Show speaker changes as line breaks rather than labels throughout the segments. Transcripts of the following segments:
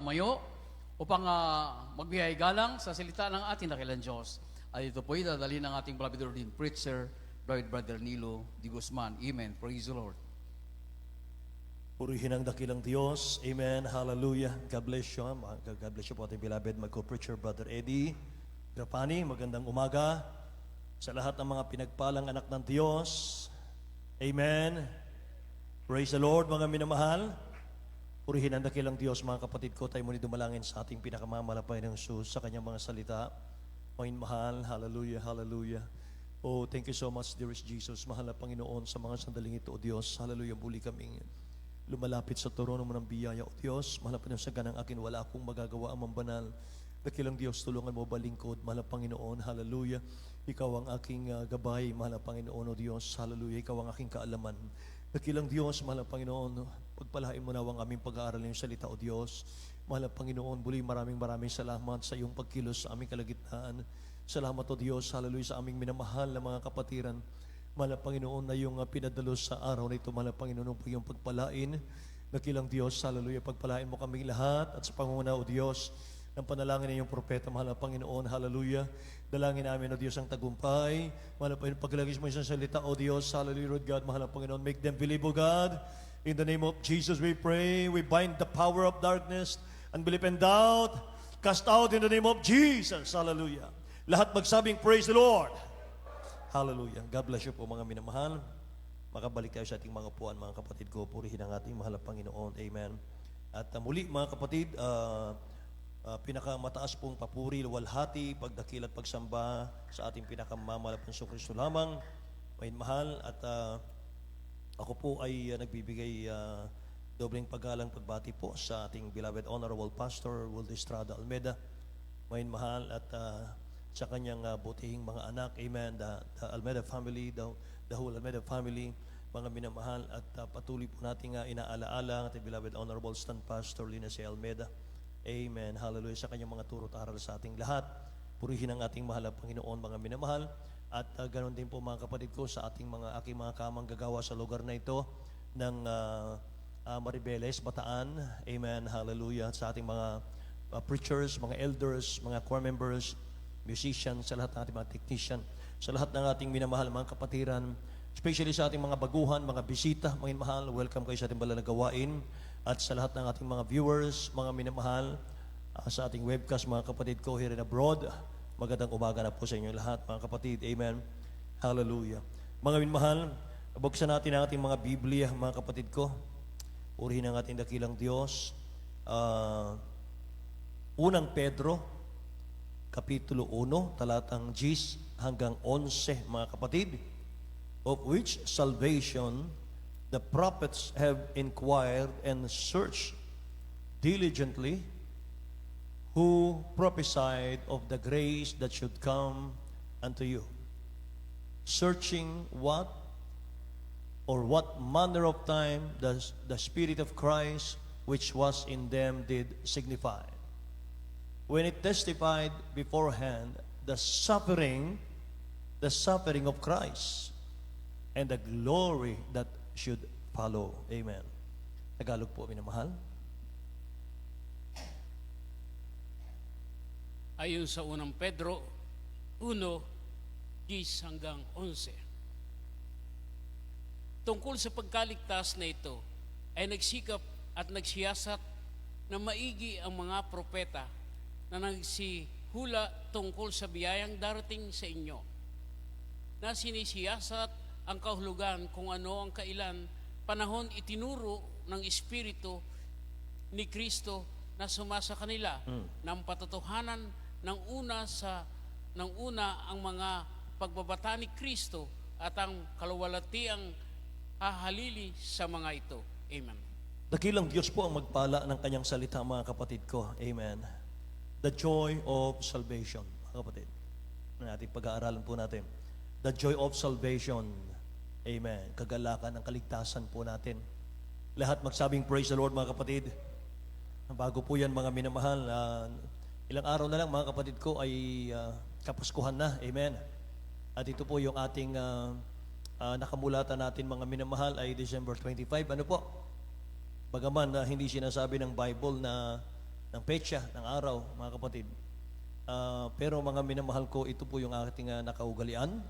tumayo upang magbigay galang sa salita ng ating dakilang Diyos. At ito po idadali ng ating beloved ordained preacher, Brother Nilo Di Guzman. Amen. Praise the Lord.
Purihin ang dakilang Diyos. Amen. Hallelujah. God bless you. God bless you po ating beloved mag-co-preacher, Brother Eddie Grapani. Magandang umaga sa lahat ng mga pinagpalang anak ng Diyos. Amen. Praise the Lord, mga minamahal. Purihin ang dakilang Diyos, mga kapatid ko. Tayo muli dumalangin sa ating pinakamamalapay ng Jesus sa kanyang mga salita. Mga mahal, hallelujah, hallelujah. Oh, thank you so much, dearest Jesus. Mahal na Panginoon, sa mga sandaling ito, O Diyos. Hallelujah, muli kaming lumalapit sa trono mo ng biyaya, O Diyos. Mahal na Panginoon, sa ganang akin, wala akong magagawa ang mambanal. Dakilang Diyos, tulungan mo balingkod. Mahal na Panginoon, hallelujah. Ikaw ang aking gabay, mahal na Panginoon, O Diyos. Hallelujah, ikaw ang aking kaalaman. Dakilang Diyos, mahal na Panginoon, pagpalain mo na ang aming pag-aaral ng salita, O Diyos. Mahal na Panginoon, muli maraming salamat sa iyong pagkilos sa aming kalagitnaan. Salamat, O Diyos, hallelujah, sa aming minamahal na mga kapatiran. Mahal na Panginoon, na iyong pinadalos sa araw na ito, mahal na Panginoon, po iyong pagpalain. Dakilang Diyos, hallelujah, pagpalain mo kaming lahat at sa pangunguna, O Diyos, ng panalangin ng iyong propeta, mahal na Panginoon, hallelujah. Dalangin namin, O Diyos, ang tagumpay. Mahal na Panginoon, paglagis mo isang salita, O Diyos, hallelujah, Lord God, mahal na Panginoon, make them believe, O God. In the name of Jesus, we pray. We bind the power of darkness, unbelief and doubt. Cast out in the name of Jesus, hallelujah. Lahat magsabing, praise the Lord. Hallelujah. God bless you po, mga minamahal. Makabalik tayo sa ating mga upuan, mga kapatid ko. Purihin ang ating mahal na Panginoon. Amen. At muli, mga kapatid, pinakamataas pong papuri, luwalhati, pagdakil at pagsamba sa ating pinakamamalapang Kristo lamang. May mahal, at ako po ay nagbibigay dobleng paggalang pagbati po sa ating beloved Honorable Pastor Wilde Estrada Almeda. May mahal, at sa kanyang butihing mga anak, amen, the Almeda family, the whole Almeda family, mga minamahal, at patuloy po natin inaalaala ang ating beloved Honorable Stand Pastor Lina C. Almeda. Amen. Hallelujah. Sa kanyang mga turo at aral sa ating lahat. Purihin ang ating mahal na Panginoon, mga minamahal. At ganoon din po, mga kapatid ko, sa aking mga kamang gagawa sa lugar na ito ng Maribeles, Bataan. Amen. Hallelujah. Sa ating mga preachers, mga elders, mga choir members, musicians, sa lahat ng ating mga technician, sa lahat ng ating minamahal, mga kapatiran, especially sa ating mga baguhan, mga bisita, mga minamahal, welcome kayo sa ating banal na gawain. At sa lahat ng ating mga viewers, mga minamahal, sa ating webcast, mga kapatid ko here and abroad, magandang umaga na po sa inyo lahat, mga kapatid. Amen. Hallelujah. Mga minamahal, buksan natin ang ating mga Biblia, mga kapatid ko. Purihin ang ating dakilang Diyos. Unang Pedro, Kapitulo 1, talatang 10 hanggang 11, mga kapatid. Of which salvation the prophets have inquired and searched diligently, who prophesied of the grace that should come unto you, searching what manner of time the Spirit of Christ which was in them did signify, when it testified beforehand the suffering of Christ and the glory that should follow. Amen. Tagalog po, minamahal.
Ayon sa unang Pedro 1:10 hanggang 11. Tungkol sa pagkaligtas na ito ay nagsikap at nagsiyasat na maigi ang mga propeta na nagsihula tungkol sa biyayang darating sa inyo, na sinisiyasat ang kahulugan kung ano ang kailan panahon itinuro ng Espiritu ni Kristo na sumasa kanila ng patotohanan ng una ang mga pagbabata ni Kristo at ang kaluwalhatiang hahalili sa mga ito. Amen.
Dakilang Diyos po ang magpala ng kanyang salita, mga kapatid ko. Amen. The joy of salvation, mga kapatid. Ating pag-aaralan po natin. The joy of salvation. Amen. Kagalakan ng kaligtasan po natin. Lahat magsabing praise the Lord, mga kapatid. Bago po yan, mga minamahal, ilang araw na lang, mga kapatid ko, ay Kapaskuhan na. Amen. At ito po yung ating nakamulatan natin, mga minamahal, ay December 25. Ano po? Bagaman hindi sinasabi ng Bible na ng petsa, ng araw, mga kapatid. Pero mga minamahal ko, ito po yung ating nakaugalian.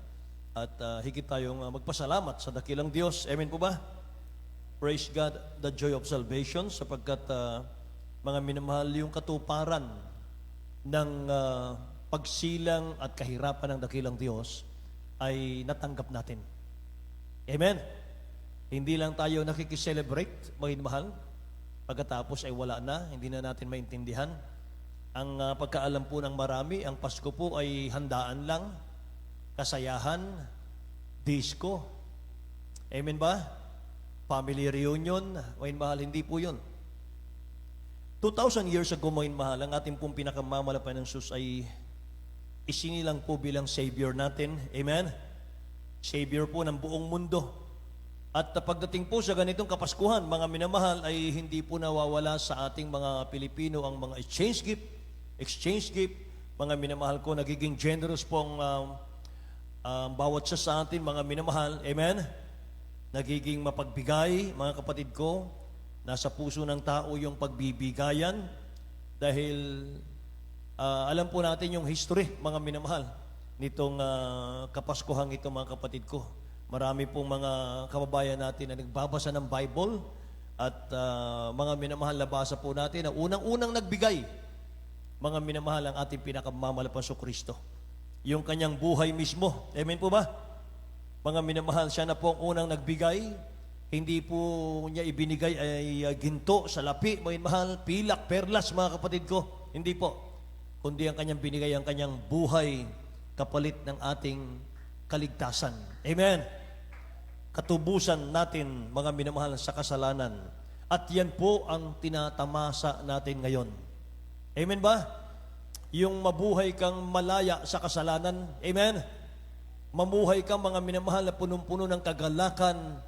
At higit tayong magpasalamat sa dakilang Diyos. Amen po ba? Praise God, the joy of salvation, sapagkat mga minamahal, yung katuparan ng pagsilang at kahirapan ng dakilang Diyos ay natanggap natin. Amen? Hindi lang tayo nakikiselebrate, mga minamahal, pagkatapos ay wala na, hindi na natin maintindihan. Ang pagkaalam po ng marami, ang Pasko po ay handaan lang, kasayahan, disco. Amen ba? Family reunion, mga mahal, hindi po yun. 2,000 years ago, mga mahal, ang ating pong pinakamamalapan ng Sus ay isinilang po bilang Savior natin. Amen? Savior po ng buong mundo. At pagdating po sa ganitong Kapaskuhan, mga minamahal, ay hindi po nawawala sa ating mga Pilipino ang mga exchange gift. Mga minamahal ko, nagiging generous po ang bawat sa atin, mga minamahal. Amen? Nagiging mapagbigay, mga kapatid ko. Nasa puso ng tao yung pagbibigayan dahil alam po natin yung history, mga minamahal, nitong Kapaskuhang ito, mga kapatid ko. Marami pong mga kababayan natin na nagbabasa ng Bible at mga minamahal, nabasa po natin na unang-unang nagbigay, mga minamahal, ang ating pinakamamalapan sa Kristo. Yung kanyang buhay mismo. Amen po ba? Mga minamahal, siya na po ang unang nagbigay. Hindi po niya ibinigay ay ginto, salapi, mga minamahal, pilak, perlas, mga kapatid ko. Hindi po. Kundi ang kanyang binigay, ang kanyang buhay, kapalit ng ating kaligtasan. Amen. Katubusan natin, mga minamahal, sa kasalanan. At yan po ang tinatamasa natin ngayon. Amen ba? Yung mabuhay kang malaya sa kasalanan. Amen? Mamuhay kang, mga minamahal, na punong-puno ng kagalakan,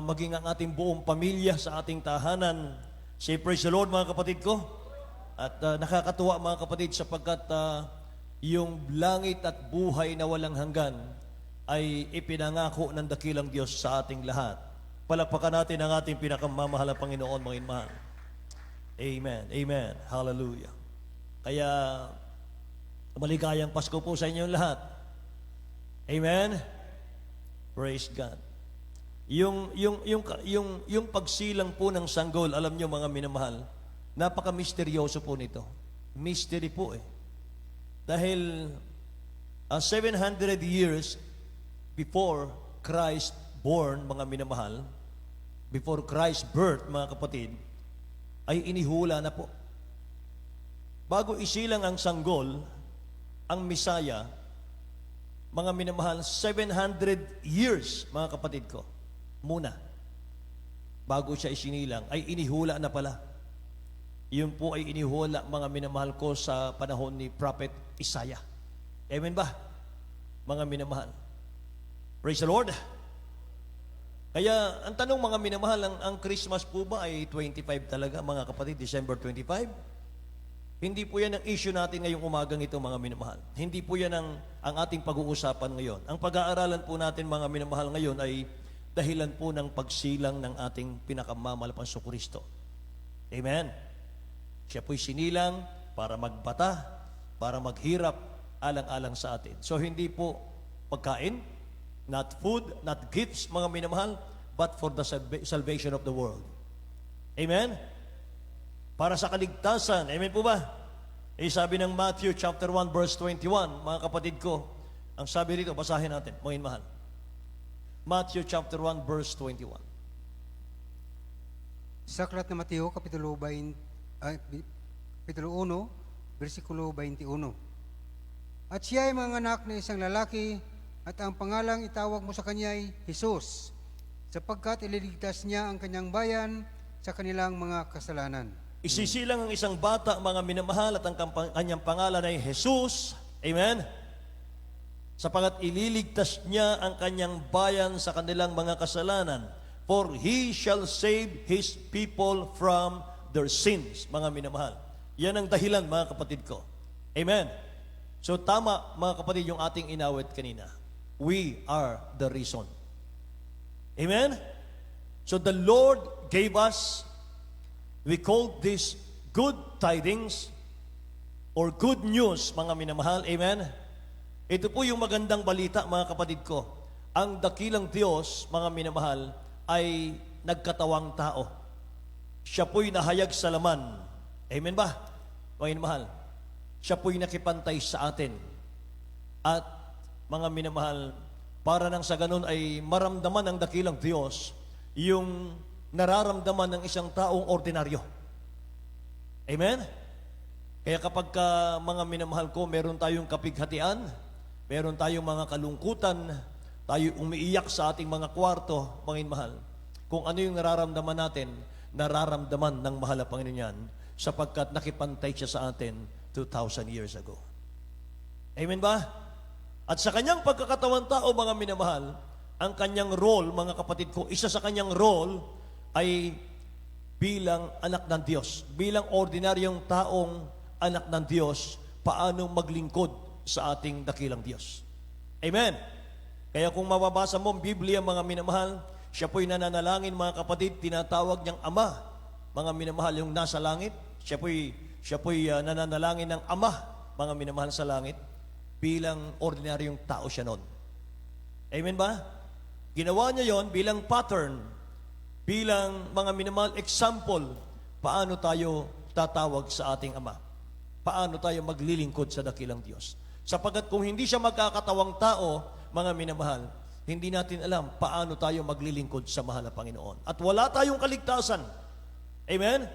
maging ang ating buong pamilya sa ating tahanan. Say praise the Lord, mga kapatid ko. At nakakatuwa, mga kapatid, sapagkat yung langit at buhay na walang hanggan ay ipinangako ng dakilang Diyos sa ating lahat. Palakpakan natin ang ating pinakamamahal na Panginoon, mga inmahal. Amen. Amen. Hallelujah. Kaya maligayang Pasko po sa inyong lahat. Amen. Praise God. Yung pagsilang po ng sanggol, alam niyo, mga minamahal, napaka-misteryoso po nito. Mystery po eh. Dahil 700 years before Christ born, mga minamahal, before Christ's birth, mga kapatid, ay inihula na po. Bago isilang ang sanggol, ang Misaya, mga minamahal, 700 years, mga kapatid ko, muna, bago siya isinilang, ay inihula na pala. Yun po ay inihula, mga minamahal ko, sa panahon ni Prophet Isaiah. Amen ba? Mga minamahal. Praise the Lord. Kaya, ang tanong, mga minamahal, ang Christmas po ba ay 25 talaga, mga kapatid, December 25? Hindi po yan ang issue natin ngayong umagang ito, mga minamahal. Hindi po yan ang ating pag-uusapan ngayon. Ang pag-aaralan po natin, mga minamahal, ngayon ay dahilan po ng pagsilang ng ating pinakamamalapan sa Kristo. Amen. Siya po'y sinilang para magbata, para maghirap, alang-alang sa atin. So, hindi po pagkain, not food, not gifts, mga minamahal, but for the salvation of the world. Amen? Para sa kaligtasan. Amen po ba? Sabi ng Matthew chapter 1 verse 21, mga kapatid ko, ang sabi rito, basahin natin, mga minamahal. Matthew chapter 1 verse 21.
Sa aklat na Mateo, Kapitulo 1, versikulo 21. At siya ay manganak na isang lalaki, at ang pangalang itawag mo sa kanya ay Jesus, sapagkat ililigtas niya ang kanyang bayan sa kanilang mga kasalanan.
Isisilang ang isang bata, mga minamahal, at ang kanyang pangalan ay Jesus. Amen? Sapagat ililigtas niya ang kanyang bayan sa kanilang mga kasalanan. For He shall save His people from their sins, mga minamahal. Yan ang dahilan, mga kapatid ko. Amen? So tama, mga kapatid, yung ating inawit kanina. We are the reason. Amen? So the Lord gave us, we call this good tidings or good news, mga minamahal. Amen? Ito po yung magandang balita, mga kapatid ko. Ang dakilang Diyos, mga minamahal, ay nagkatawang tao. Siya po'y nahayag sa laman. Amen ba? Mga minamahal, siya po'y nakipantay sa atin. At mga minamahal, para nang sa ganun ay maramdaman ng dakilang Diyos yung nararamdaman ng isang taong ordinaryo. Amen? Kaya kapag mga minamahal ko, meron tayong kapighatian, meron tayong mga kalungkutan, tayo umiiyak sa ating mga kwarto, mga minamahal, kung ano yung nararamdaman natin, nararamdaman ng mahal na Panginoon yan, sapagkat nakipantay siya sa atin 2,000 years ago. Amen ba? At sa kanyang pagkakatawan tao, mga minamahal, ang kanyang role, mga kapatid ko, isa sa kanyang role ay bilang anak ng Diyos, bilang ordinaryong taong anak ng Diyos, paano maglingkod sa ating dakilang Diyos. Amen? Kaya kung mababasa mo ang Biblia, mga minamahal, siya po'y nananalangin, mga kapatid, tinatawag niyang Ama, mga minamahal, yung nasa langit. Siya po'y nananalangin ng Ama, mga minamahal sa langit, bilang ordinaryong tao siya noon. Amen ba? Ginawa niya yon bilang pattern, bilang mga minamahal example, paano tayo tatawag sa ating Ama. Paano tayo maglilingkod sa dakilang Diyos. Sapagkat kung hindi siya magkakatawang tao, mga minamahal, hindi natin alam paano tayo maglilingkod sa mahal na Panginoon. At wala tayong kaligtasan. Amen?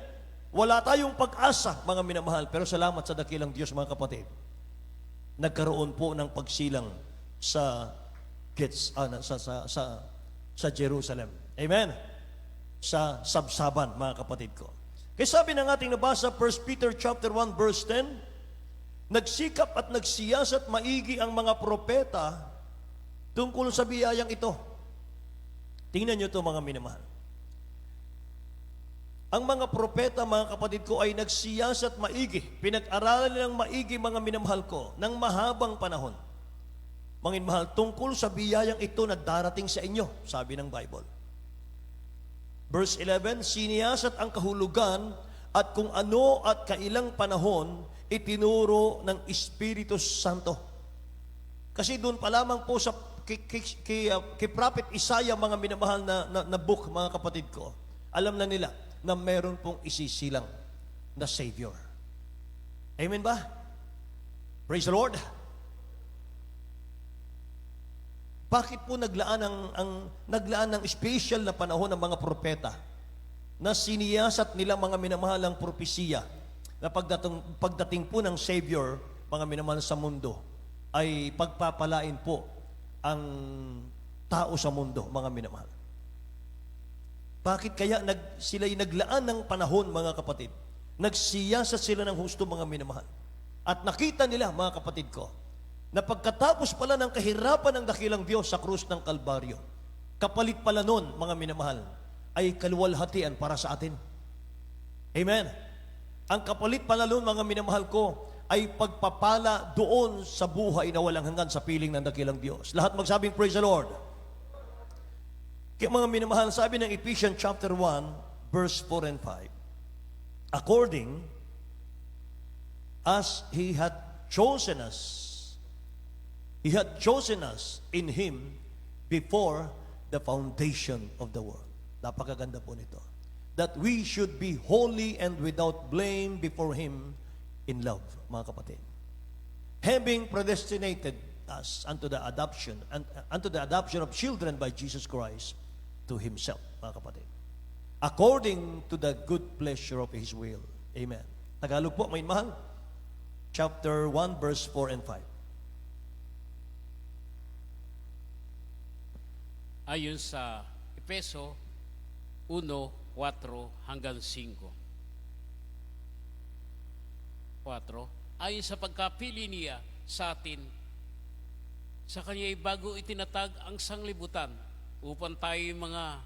Wala tayong pag-asa, mga minamahal. Pero salamat sa dakilang Diyos, mga kapatid. Nagkaroon po ng pagsilang sa Jerusalem. Amen? Sa sabsaban, mga kapatid ko. Kaya sabi ng ating nabasa, 1 Peter chapter 1 verse 10, nagsikap at nagsiyasat maigi ang mga propeta tungkol sa biyayang ito. Tingnan nyo ito, mga minamahal. Ang mga propeta, mga kapatid ko, ay nagsiyasat maigi. Pinag-aralan ng maigi, mga minamahal ko, ng mahabang panahon. Mga minamahal, tungkol sa biyayang ito na darating sa inyo, sabi ng Bible. Verse 11, siniyasat ang kahulugan at kung ano at kailang panahon itinuro ng Espiritu Santo. Kasi doon pa lamang po sa kay Prophet Isaiah, mga minamahal na book, mga kapatid ko, alam na nila na meron pong isisilang na Savior. Amen ba? Praise the Lord. Bakit po naglaan ng special na panahon ng mga propeta na siniyasat nila, mga minamahalang propesiya na pagdating po ng Savior, mga minamahal sa mundo, ay pagpapalain po ang tao sa mundo, mga minamahal. Bakit kaya sila'y naglaan ng panahon, mga kapatid? Nagsiyasat sila ng husto, mga minamahal. At nakita nila, mga kapatid ko, na pagkatapos pala ng kahirapan ng dakilang Diyos sa krus ng Kalbaryo, kapalit pala nun, mga minamahal, ay kaluwalhatian para sa atin. Amen. Ang kapalit pala nun, mga minamahal ko, ay pagpapala doon sa buhay na walang hanggan sa piling ng dakilang Diyos. Lahat magsabing, praise the Lord. Kaya mga minamahal, sabi ng Ephesians chapter 1, verse 4 and 5, according as He had chosen us in Him before the foundation of the world. Napakaganda po nito. That we should be holy and without blame before Him in love, mga kapatid. Having predestinated us unto the adoption of children by Jesus Christ to Himself, mga kapatid. According to the good pleasure of His will. Amen. Tagalog po, may mahal. Chapter 1, verse 4 and 5.
Ayon sa Efeso 1:4 hanggang 5. 4. Ayon sa pagkapili niya sa atin, sa Kanya'y bago itinatag ang sanglibutan upang tayo mga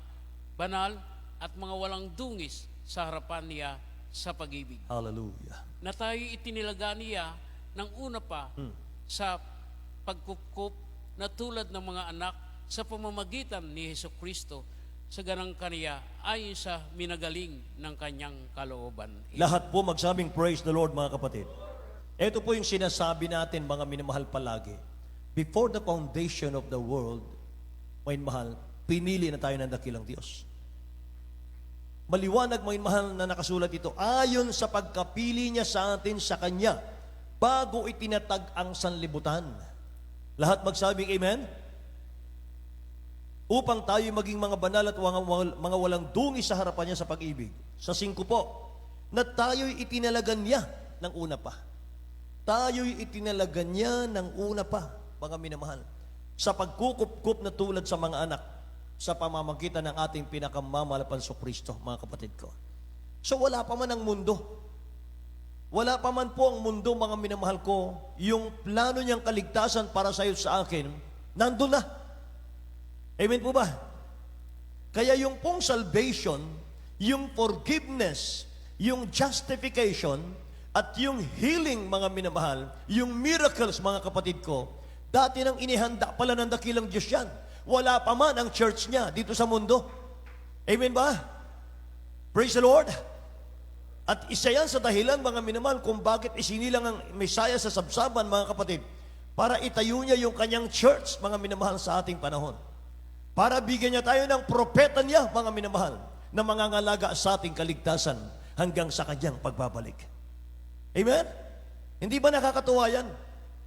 banal at mga walang dungis sa harapan niya sa pag-ibig.
Hallelujah.
Na tayo itinilaga niya ng una pa sa pagkukup na tulad ng mga anak sa pamamagitan ni Hesukristo sa ganang kaniya ayon sa minagaling ng kanyang kalooban.
Lahat po magsabing praise the Lord, mga kapatid. Ito po yung sinasabi natin, mga minamahal palagi. Before the foundation of the world, mga mahal, pinili na tayo ng dakilang Diyos. Maliwanag, mga mahal, na nakasulat ito, ayon sa pagkapili niya sa atin sa Kanya, bago itinatag ang sanlibutan. Lahat magsabing amen? Upang tayo maging mga banal at mga walang dungi sa harapan niya sa pag-ibig. Sa 5 po, na tayo'y itinalagan niya ng una pa. Tayo'y itinalagan niya ng una pa, mga minamahal, sa pagkukup-kup na tulad sa mga anak, sa pamamagitan ng ating pinakamamalapan sa Kristo, mga kapatid ko. So wala pa man ang mundo. Wala pa man po ang mundo, mga minamahal ko, yung plano niyang kaligtasan para sa iyo sa akin, nandun na. Amen po ba? Kaya yung pong salvation, yung forgiveness, yung justification, at yung healing, mga minamahal, yung miracles, mga kapatid ko, dati nang inihanda pala ng dakilang Diyos yan. Wala pa man ang church niya dito sa mundo. Amen ba? Praise the Lord. At isa yan sa dahilan, mga minamahal, kung bakit isinilang ang Messiah sa sabsaban, mga kapatid, para itayo niya yung kanyang church, mga minamahal, sa ating panahon. Para bigyan niya tayo ng propeta niya, mga minamahal, na mangangalaga sa ating kaligtasan hanggang sa kanyang pagbabalik. Amen? Hindi ba nakakatuwa yan?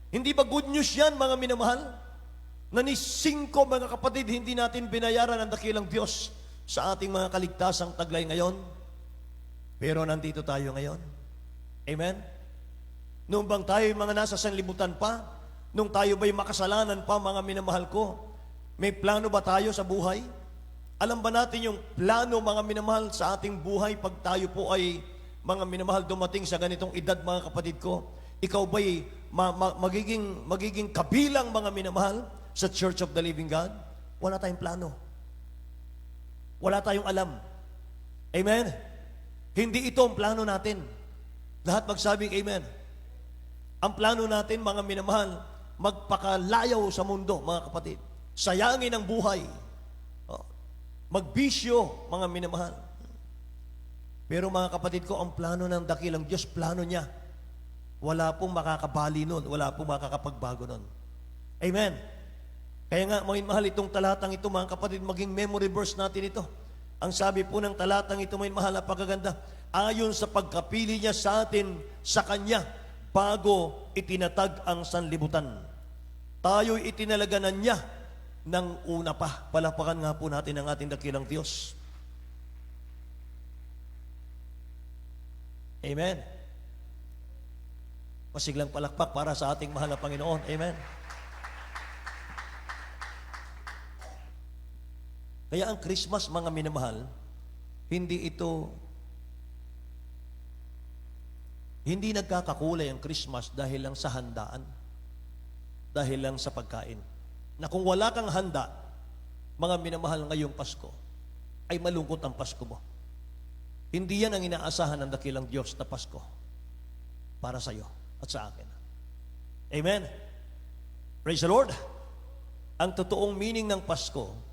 Hindi ba good news yan, mga minamahal? Na ni 5, mga kapatid, hindi natin binayaran ang dakilang Diyos sa ating mga kaligtasang taglay ngayon. Pero nandito tayo ngayon. Amen? Noong bang tayo mga nasa sanlibutan pa? Nung tayo ba'y makasalanan pa, mga minamahal ko? May plano ba tayo sa buhay? Alam ba natin yung plano, mga minamahal, sa ating buhay pag tayo po ay, mga minamahal, dumating sa ganitong edad, mga kapatid ko? Ikaw ba'y magiging kabilang, mga minamahal, sa Church of the Living God? Wala tayong plano. Wala tayong alam. Amen? Hindi ito ang plano natin. Lahat magsabing amen. Ang plano natin, mga minamahal, magpakalayaw sa mundo, mga kapatid. Sayangin ang buhay. Magbisyo, mga minamahal. Pero mga kapatid ko, ang plano ng dakilang Diyos, plano niya. Wala pong makakabali nun. Wala pong makakapagbago nun. Amen. Kaya nga, mga mahal, itong talatang ito, mga kapatid, maging memory verse natin ito. Ang sabi po ng talatang ito, mga mahal, napakaganda. Ayon sa pagkapili niya sa atin, sa Kanya, bago itinatag ang sanlibutan. Tayo'y itinalaganan niya ng una pa. Palapakan nga po natin ang ating dakilang Diyos. Amen. Masiglang palakpak para sa ating mahal na Panginoon. Amen. Kaya ang Christmas, mga minamahal, hindi nagkakakulay ang Christmas dahil lang sa handaan, dahil lang sa pagkain. Na kung wala kang handa, mga minamahal, ngayong Pasko, ay malungkot ang Pasko mo. Hindi yan ang inaasahan ng dakilang Diyos na Pasko para sa iyo at sa akin. Amen? Praise the Lord! Ang totoong meaning ng Pasko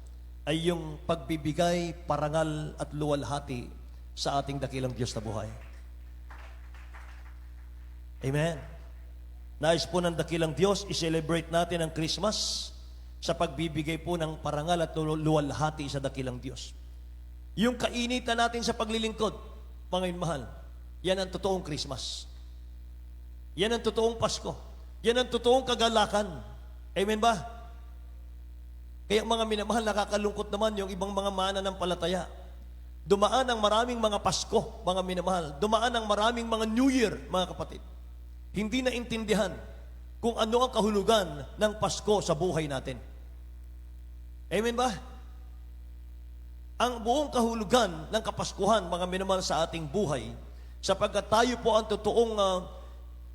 ay yung pagbibigay, parangal at luwalhati sa ating dakilang Diyos na buhay. Amen? Nais po ng dakilang Diyos, i-celebrate natin ang Christmas sa pagbibigay po ng parangal at luwalhati sa dakilang Diyos. Yung kainitan natin sa paglilingkod, mga mahal, yan ang totoong Christmas. Yan ang totoong Pasko. Yan ang totoong kagalakan. Amen ba? Kaya mga minamahal, nakakalungkot naman yung ibang mga mananampalataya. Dumaan ang maraming mga Pasko, mga minamahal. Dumaan ang maraming mga New Year, mga kapatid. Hindi na intindihan kung ano ang kahulugan ng Pasko sa buhay natin. Amen ba? Ang buong kahulugan ng Kapaskuhan, mga minamahal, sa ating buhay, sapagkat tayo po ang totoong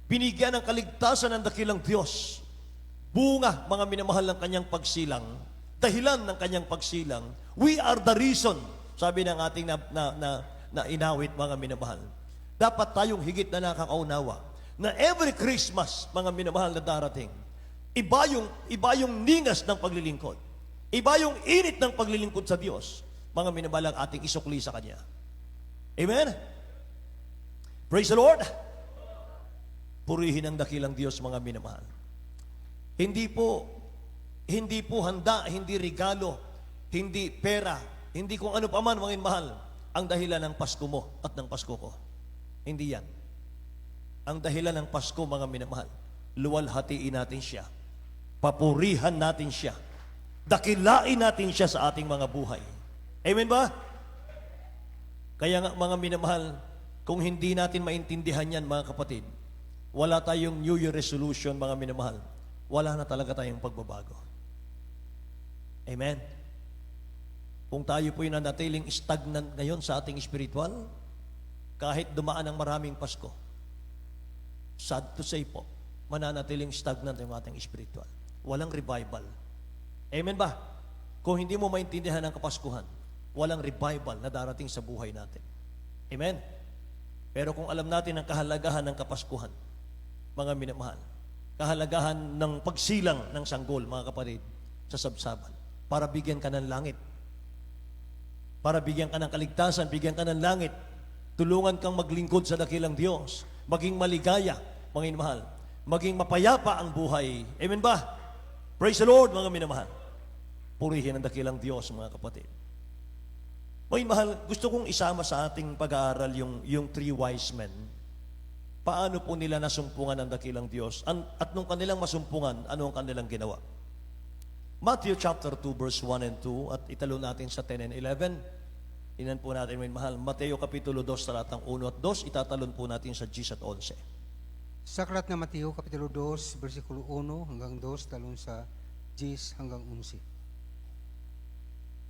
binigyan ng kaligtasan ng dakilang Diyos. Bunga, mga minamahal, ng kanyang pagsilang, dahilan ng kanyang pagsilang. We are the reason, sabi ng ating na inawit, mga minamahal. Dapat tayong higit na nakakaunawa na every Christmas, mga minamahal, na darating, iba yung ningas ng paglilingkod. Iba yung init ng paglilingkod sa Diyos. mga minabalang ating isukli sa Kanya. Amen? Praise the Lord! Purihin ang dakilang Diyos, mga minamahal. Hindi po handa, hindi regalo, hindi pera, hindi kung ano paman, mga minamahal, ang dahilan ng Pasko mo at ng Pasko ko. Hindi yan. Ang dahilan ng Pasko, mga minamahal, luwalhatiin natin siya. Papurihan natin siya. Dakilain natin siya sa ating mga buhay. Amen ba? Kaya nga, mga minamahal, kung hindi natin maintindihan yan, mga kapatid, wala tayong New Year resolution, mga minamahal. Wala na talaga tayong pagbabago. Amen? Kung tayo po'y nanatiling stagnant ngayon sa ating spiritual, kahit dumaan ang maraming Pasko, sad to say po, mananatiling stagnant yung ating spiritual. Walang revival. Amen ba? Kung hindi mo maintindihan ang Kapaskuhan, walang revival na darating sa buhay natin. Amen? Pero kung alam natin ang kahalagahan ng Kapaskuhan, mga minamahal, kahalagahan ng pagsilang ng sanggol, mga kapatid, sa sabsaban, para bigyan ka ng langit, para bigyan ka ng kaligtasan, bigyan ka ng langit, tulungan kang maglingkod sa dakilang Diyos, maging maligaya, mga minamahal, maging mapayapa ang buhay. Amen ba? Praise the Lord, mga minamahal. Purihin ang dakilang Diyos, mga kapatid. Mga mahal, gusto kong isama sa ating pag-aaral yung three wise men. Paano po nila nasumpungan ang dakilang Diyos? At nung kanilang masumpungan, ano ang kanilang ginawa? Matthew chapter 2 verse 1 and 2 at italo natin sa 10 and 11. Tingnan po natin, mga mahal. Mateo kapitulo 2 talatang 1 at 2, itatalon po natin sa 10 at 11.
Sa aklat na Mateo, Kapitulo 2, versikulo 1 hanggang 2, talon sa 10 hanggang 11.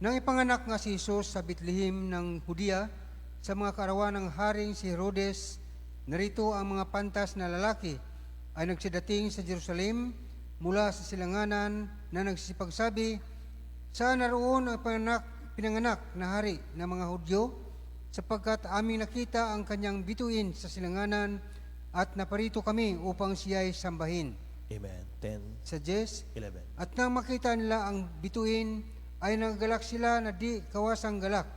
Nang ipanganak nga si Jesus sa Bethlehem ng Hudiya, sa mga kaarawan ng haring si Herodes, narito ang mga pantas na lalaki ay nagsidating sa Jerusalem mula sa silanganan na nagsisipagsabi, saan naroon ang pinanganak na hari ng mga Hudyo, sapagkat aming nakita ang kanyang bituin sa silanganan at naparito kami upang siya'y sambahin.
Amen. 10,
Sa 10,
11.
at nang makita nila ang bituin, ay naggalak sila na di kawasang galak.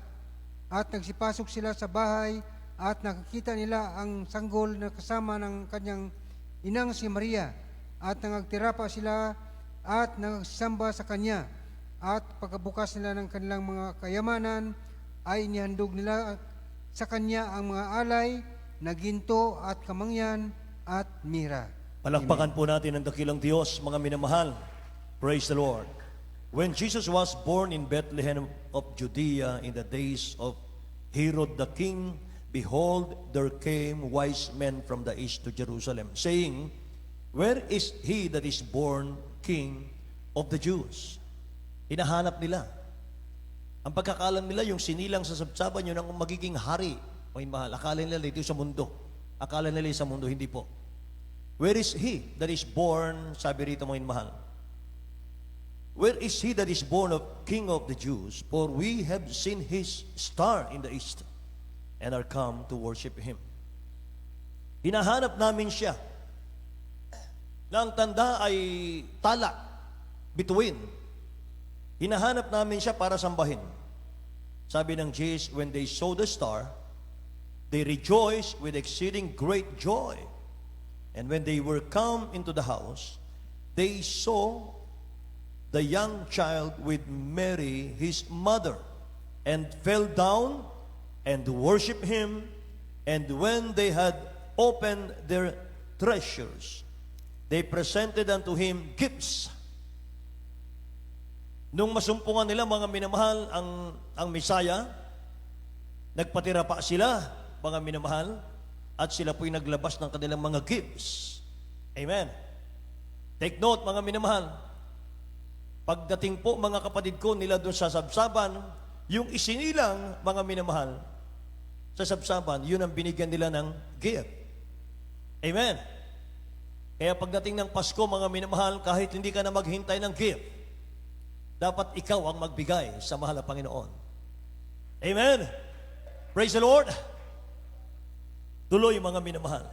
At nagsipasok sila sa bahay at nakikita nila ang sanggol na kasama ng kanyang inang si Maria. At nangagtira pa sila at nagsamba sa kanya. At pagkabukas nila ng kanilang mga kayamanan, ay inihandog nila sa kanya ang mga alay na ginto at kamangyan at mira.
Palakpakan po natin ang dakilang Diyos, mga minamahal. Praise the Lord. When Jesus was born in Bethlehem of Judea in the days of Herod the king, behold, there came wise men from the east to Jerusalem, saying, where is he that is born King of the Jews? Hinahanap nila. Ang pagkakalam nila, yung sinilang sa sabsaban, yun ang magiging hari. Mga mahal, akala nila dito sa mundo. Akala nila sa mundo, hindi po. Where is he that is born, sabi rito mga mahal, where is he that is born of King of the Jews? For we have seen his star in the east and are come to worship him. Hinahanap namin siya na ang tanda ay tala, bituin. Hinahanap namin siya para sambahin. Sabi ng Jesus, when they saw the star, they rejoiced with exceeding great joy. And when they were come into the house, they saw the young child with Mary, his mother, and fell down and worshiped him. And when they had opened their treasures, they presented unto him gifts. Nung masumpungan nila, mga minamahal, ang Misaya, nagpatira pa sila, mga minamahal, at sila po'y naglabas ng kanilang mga gifts. Amen. Take note, mga minamahal, pagdating po, mga kapatid ko, nila doon sa sabsaban, yung isinilang, mga minamahal, sa sabsaban, yun ang binigyan nila ng gift. Amen. Kaya pagdating ng Pasko, mga minamahal, kahit hindi ka na maghintay ng gift, dapat ikaw ang magbigay sa mahal na Panginoon. Amen. Praise the Lord. Tuloy, mga minamahal.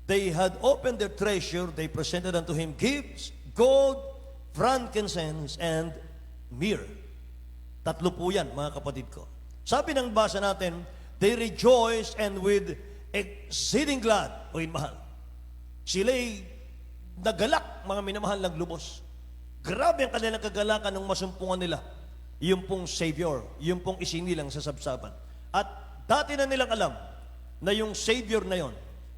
They had opened their treasure, they presented unto him gifts, gold, frankincense, and myrrh. Tatlo po yan, mga kapatid ko. Sabi ng basa natin, they rejoice and with exceeding glad, o mahal. Sila'y nagalak, mga minamahal, ng lubos. Grabe ang kanilang kagalakan ng masumpungan nila. Yung pong Savior, yung pong isinilang sa sabsaban. At dati na nilang alam na yung Savior na yon,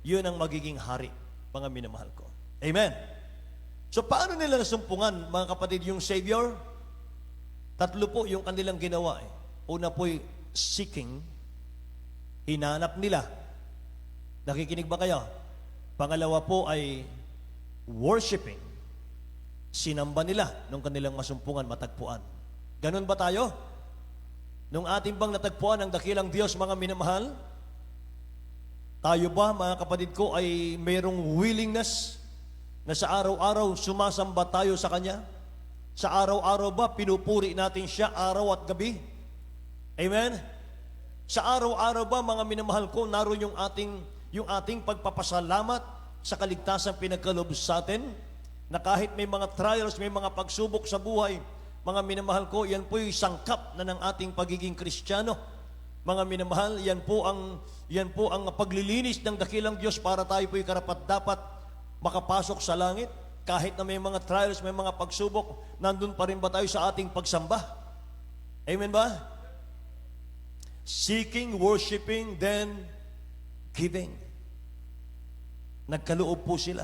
yun ang magiging hari, mga minamahal ko. Amen. So paano nila nasumpungan, mga kapatid, yung Savior? Tatlo po yung kanilang ginawa. Una po'y seeking, hinanap nila. Nakikinig ba kayo? Pangalawa po ay worshiping. Sinamba nila nung kanilang masumpungan, matagpuan. Ganun ba tayo? Nung ating bang natagpuan ang dakilang Diyos, mga minamahal, tayo ba, mga kapatid ko, ay mayroong willingness na sa araw-araw sumasamba tayo sa Kanya? Sa araw-araw ba pinupuri natin Siya araw at gabi? Amen? Sa araw-araw ba, mga minamahal ko, naroon yung ating pagpapasalamat sa kaligtasang pinagkaloob sa atin, na kahit may mga trials, may mga pagsubok sa buhay, mga minamahal ko, yan po'y sangkap na ng ating pagiging Kristiyano. Mga minamahal, yan po ang paglilinis ng dakilang Diyos para tayo po'y karapat-dapat makapasok sa langit. Kahit na may mga trials, may mga pagsubok, nandun pa rin ba tayo sa ating pagsamba? Amen ba? Seeking, worshiping, then giving. Nagkaloob po sila.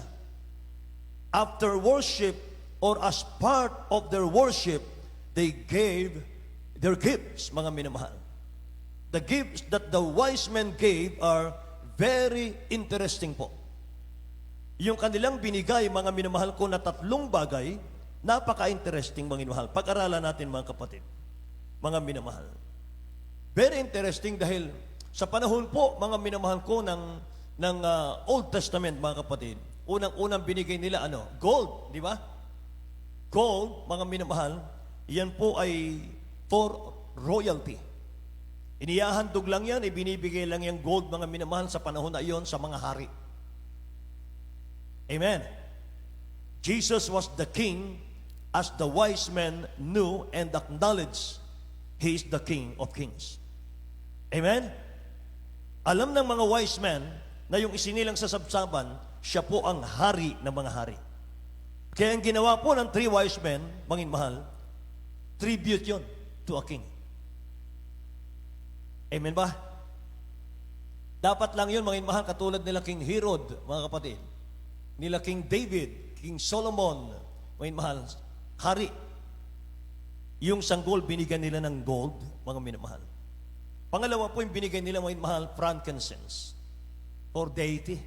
After worship, or as part of their worship, they gave their gifts, mga minamahal. The gifts that the wise men gave are very interesting po. Yung kanilang binigay, mga minamahal ko, na tatlong bagay, napaka-interesting, mga minamahal. Pag-aralan natin, mga kapatid, mga minamahal. Very interesting dahil sa panahon po, mga minamahal ko, ng Old Testament, mga kapatid, unang-unang binigay nila, gold, di ba? Gold, mga minamahal, yan po ay for royalty. Inihahandog lang yan, ibinibigay lang yung gold, mga minamahal, sa panahon na iyon sa mga hari. Amen. Jesus was the king as the wise men knew and acknowledged He is the King of Kings. Amen? Alam ng mga wise men na yung isinilang sa sabsaban, siya po ang hari ng mga hari. Kaya ang ginawa po ng three wise men, mga mahal, tribute yun to a king. Amen ba? Dapat lang yun, mga mahal, katulad nila King Herod, mga kapatid, nila King David, King Solomon, mga mahal, hari. Yung sanggol, binigyan nila ng gold, mga minamahal. Pangalawa po, yung binigay nila, mga mahal, frankincense, or deity,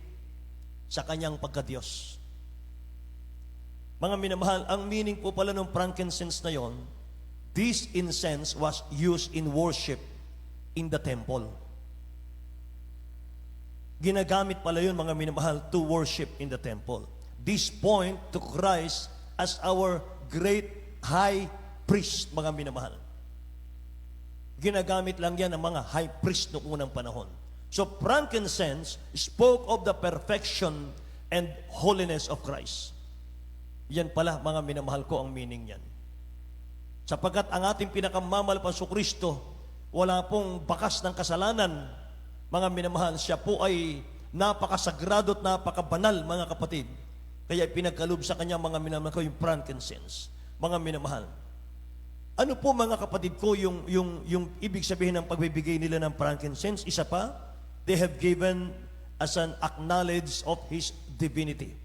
sa kanyang pagka-Diyos. Mga minamahal, ang meaning po pala ng frankincense na yon, this incense was used in worship in the temple. Ginagamit pala yun, mga minamahal, to worship in the temple. This point to Christ as our great high priest, mga minamahal. Ginagamit lang yan ng mga high priest noong unang panahon. So frankincense spoke of the perfection and holiness of Christ. Yan pala, mga minamahal ko, ang meaning yan. Sapagkat ang ating pinakamamalapan sa Kristo, wala pong bakas ng kasalanan, mga minamahal, siya po ay napakasagrado at napakabanal, mga kapatid. Kaya pinagkaloob sa kanya, mga minamahal ko, yung frankincense. Mga minamahal. Ano po, mga kapatid ko, yung ibig sabihin ng pagbibigay nila ng frankincense? Isa pa, they have given as an acknowledge of His divinity.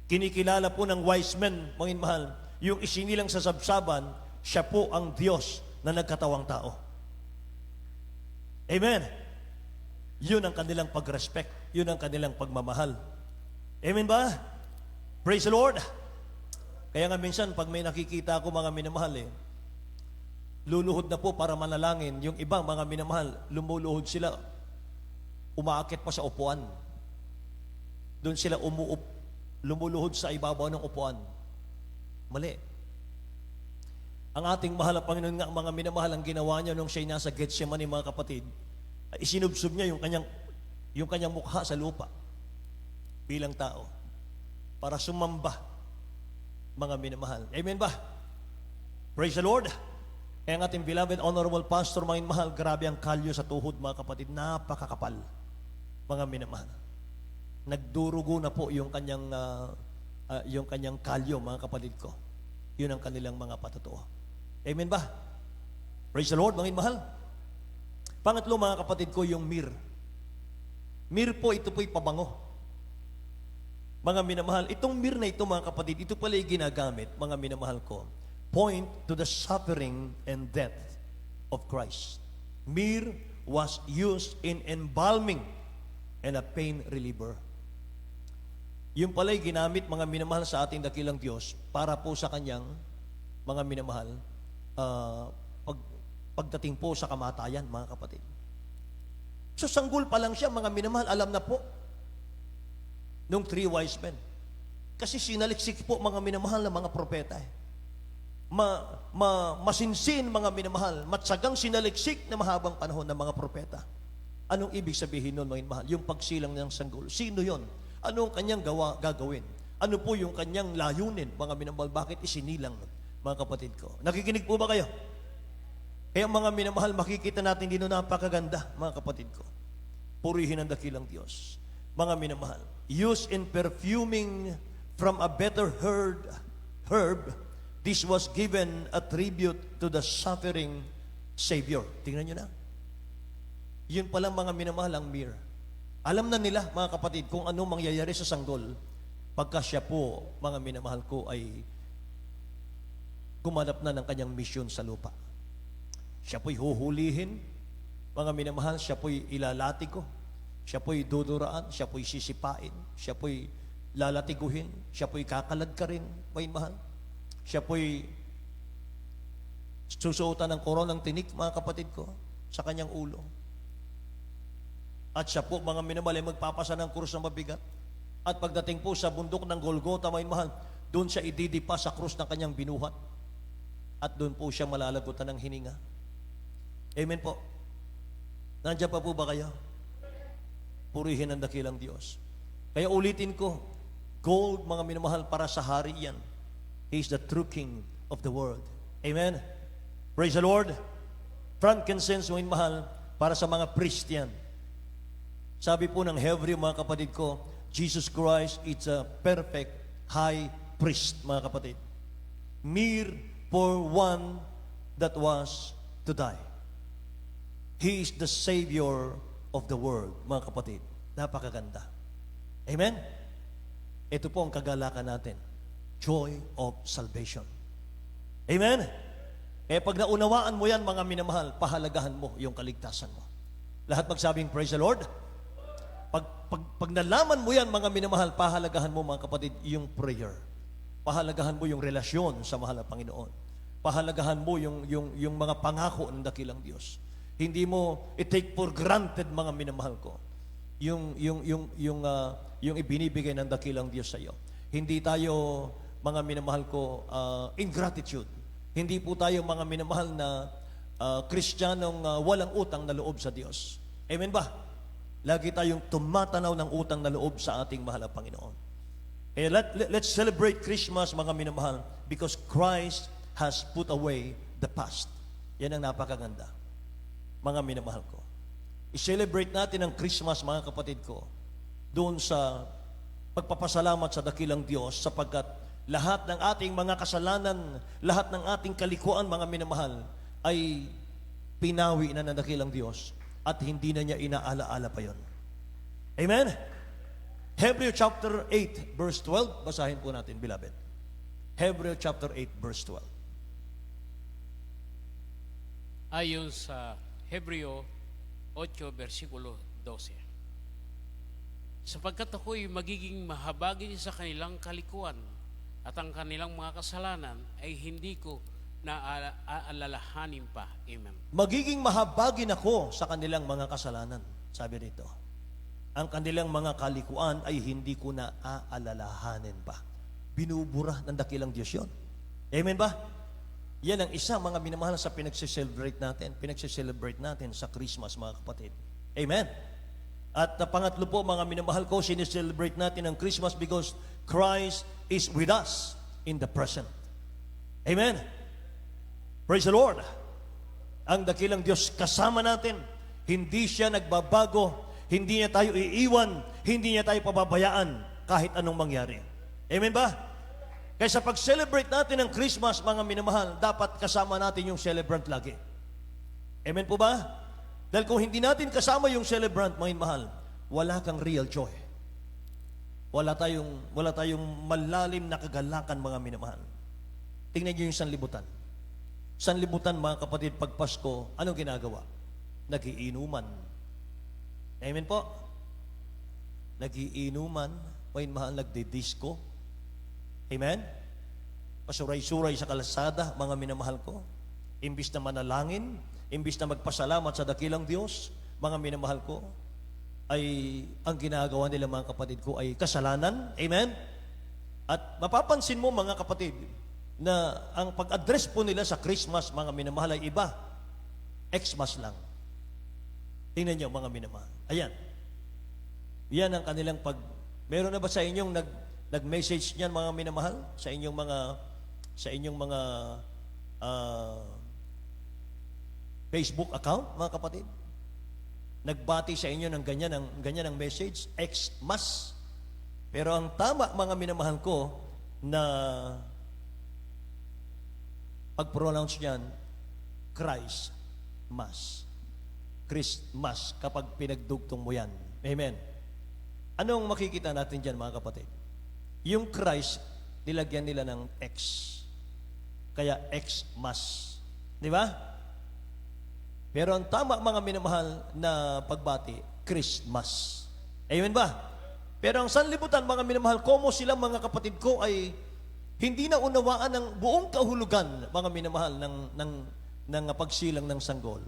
Kinikilala po ng wise men, mga mahal, yung isinilang sa sabsaban, siya po ang Diyos na nagkatawang tao. Amen. Yun ang kanilang pag-respect. Yun ang kanilang pagmamahal. Amen ba? Praise the Lord. Kaya nga minsan, pag may nakikita ako, mga minamahal, luluhod na po para manalangin. Yung ibang mga minamahal, lumuluhod sila, umaakit pa sa upuan. Doon sila lumuluhod sa ibabaw ng upuan. Mali. Ang ating mahal na Panginoon nga, mga minamahal, ang ginawa niya nung siya'y nasa Gethsemane, mga kapatid, isinubsob niya yung kanyang mukha sa lupa bilang tao para sumamba, mga minamahal. Amen ba? Praise the Lord. Eh, ang ating beloved honorable pastor, mga mahal, grabe ang kalyo sa tuhod, mga kapatid, napakakapal, mga minamahal. Nagdurugo na po yung kanyang kalyo, mga kapatid ko. Yun ang kanilang mga patotoo. Amen ba? Praise the Lord, mga mahal. Pangatlo, mga kapatid ko, yung myrrh. Myrrh po, ito po'y pabango. Mga minamahal, itong myrrh na ito, mga kapatid, ito pala yung ginagamit, mga minamahal ko, point to the suffering and death of Christ. Myrrh was used in embalming and a pain reliever. Yung pala'y ginamit, mga minamahal, sa ating dakilang Diyos para po sa kanyang, mga minamahal, pagdating po sa kamatayan, mga kapatid. So sanggol pa lang siya, mga minamahal, alam na po nung 3 wise men. Kasi sinaliksik po, mga minamahal, na mga propeta masinsin, mga minamahal, matsagang sinaliksik na mahabang panahon ng mga propeta. Anong ibig sabihin nun, mga minamahal? Yung pagsilang ng sanggol. Sino yon? Anong kanyang gagawin? Ano po yung kanyang layunin, mga minamahal? Bakit isinilang, mga kapatid ko? Nakikinig po ba kayo? Kaya mga minamahal, makikita natin dito napakaganda, mga kapatid ko. Purihin ang dakilang Diyos. Mga minamahal, used in perfuming from a better herb, this was given a tribute to the suffering Savior. Tingnan nyo na. Yun palang, mga minamahal, ang myrrh. Alam na nila, mga kapatid, kung ano mangyayari sa sanggol pagka siya po, mga minamahal ko, ay gumanap na ng kanyang misyon sa lupa. Siya po'y huhulihin, mga minamahal, siya po'y ilalatiko, siya po'y duduraan, siya po'y sisipain, siya po'y lalatiguhin, siya po'y kakalad ka rin, may mahal. Siya po'y susuotan ng koronang tinik, mga kapatid ko, sa kanyang ulo. At siya po, mga minamahal, ay magpapasa ng krus na mabigat. At pagdating po sa bundok ng Golgota, may mahal, doon siya ididipa sa krus ng kanyang binuhat. At doon po siya malalagutan ng hininga. Amen po. Nandiyan pa po ba kayo? Purihin ang dakilang Diyos. Kaya ulitin ko, gold, mga minamahal, para sa hari yan. He is the true King of the world. Amen? Praise the Lord. Frankincense, mga minamahal, para sa mga priest yan. Sabi po ng Hebreo, mga kapatid ko, Jesus Christ is a perfect high priest, mga kapatid. Myrrh for one that was to die. He is the Savior of the world, mga kapatid. Napakaganda. Amen? Ito po ang kagalakan natin. Joy of salvation. Amen? Pag naunawaan mo yan, mga minamahal, pahalagahan mo yung kaligtasan mo. Lahat magsabing, praise the Lord. Pag nalaman mo yan, mga minamahal, pahalagahan mo, mga kapatid, yung prayer. Pahalagahan mo yung relasyon sa mahal na Panginoon. Pahalagahan mo yung mga pangako ng dakilang Diyos. Hindi mo i-take for granted, mga minamahal ko, yung ibinibigay ng dakilang Diyos sa iyo. Hindi tayo, mga minamahal ko, ingratitude. Hindi po tayo, mga minamahal, na Kristiyanong walang utang na loob sa Diyos. Amen ba? Lagi tayong tumatanaw ng utang na loob sa ating mahal na Panginoon. Let's celebrate Christmas, mga minamahal, because Christ has put away the past. Yan ang napakaganda, mga minamahal ko. I-celebrate natin ang Christmas, mga kapatid ko, doon sa pagpapasalamat sa dakilang Diyos, sapagkat lahat ng ating mga kasalanan, lahat ng ating kalikuan, mga minamahal, ay pinawi na ng dakilang Diyos at hindi na niya inaalaala pa yon. Amen? Hebrew chapter 8, verse 12. Basahin po natin, beloved. Hebrew chapter 8, verse 12.
Ayon sa Hebreo 8, versikulo 12. Sapagkat ako'y magiging mahabagin sa kanilang kalikuan at ang kanilang mga kasalanan ay hindi ko naaalalahanin pa. Amen.
Magiging mahabagin ako sa kanilang mga kasalanan, sabi rito. Ang kanilang mga kalikuan ay hindi ko naaalalahanin pa. Binubura ng dakilang Diyos yun. Amen ba? Yan ang isa, mga minamahal, sa pinagsiselebrate natin. Pinagsiselebrate natin sa Christmas, mga kapatid. Amen. At pangatlo po, mga minamahal ko, sineselebrate natin ang Christmas because Christ is with us in the present. Amen. Praise the Lord. Ang dakilang Diyos kasama natin. Hindi siya nagbabago. Hindi niya tayo iiwan. Hindi niya tayo pababayaan kahit anong mangyari. Amen ba? Kaya sa pag-celebrate natin ng Christmas, mga minamahal, dapat kasama natin yung celebrant lagi. Amen po ba? Dahil kung hindi natin kasama yung celebrant, mga minamahal, wala kang real joy. Wala tayong malalim na kagalakan, mga minamahal. Tingnan niyo yung sanlibutan. Sanlibutan, mga kapatid, pag Pasko, anong ginagawa? Nagiinuman. Amen po? Nagiinuman, mga minamahal, nagdi-disco. Amen? Pasuray-suray sa kalsada, mga minamahal ko. Imbis na manalangin, imbis na magpasalamat sa dakilang Diyos, mga minamahal ko, ay ang ginagawa nila, mga kapatid ko, ay kasalanan. Amen? At mapapansin mo, mga kapatid, na ang pag-address po nila sa Christmas, mga minamahal, ay iba. Xmas lang. Tingnan niyo, mga minamahal. Ayan. Yan ang kanilang Meron na ba sa inyong nag-message niyan, mga minamahal? Sa inyong mga Facebook account, mga kapatid? Nagbati sa inyo ng ganyan ang message, Xmas. Pero ang tama, mga minamahal ko, na pag-pronounce niyan, Christmas. Christmas, kapag pinagdugtong mo yan. Amen. Anong makikita natin dyan, mga kapatid? Yung Christ, nilagyan nila ng X. Kaya Xmas. Di ba? Pero ang tama, mga minamahal, na pagbati, Christmas. Amen ba? Pero ang sanlibutan, mga minamahal, komo sila, mga kapatid ko, ay hindi na unawaan ng buong kahulugan, mga minamahal, ng pagsilang ng sanggol.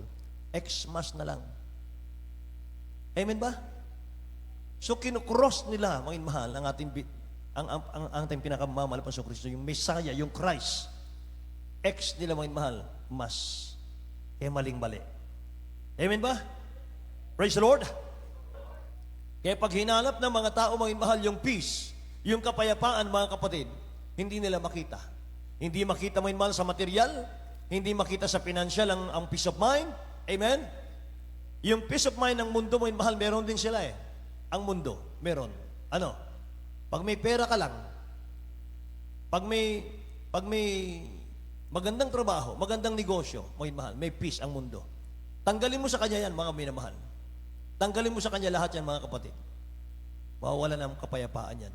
Xmas na lang. Amen ba? So kinukross nila, mga minamahal, ang ating pinakamamahal pa sa Kristo, yung Messiah, yung Christ. X nila, mga minamahal, mas. Maling-mali. Amen ba? Praise the Lord. Kaya pag hinanap ng mga tao, mga mahal, yung peace, yung kapayapaan, mga kapatid, hindi nila makita. Hindi makita, mga mahal, sa material, hindi makita sa financial ang peace of mind. Amen? Yung peace of mind ng mundo, mga mahal, meron din sila eh. Ang mundo, meron. Ano? Pag may pera ka lang, pag may magandang trabaho, magandang negosyo, mga mahal, may peace ang mundo. Tanggalin mo sa kanya yan, mga minamahal. Tanggalin mo sa kanya lahat yan, mga kapatid. Mawawala ng kapayapaan yan.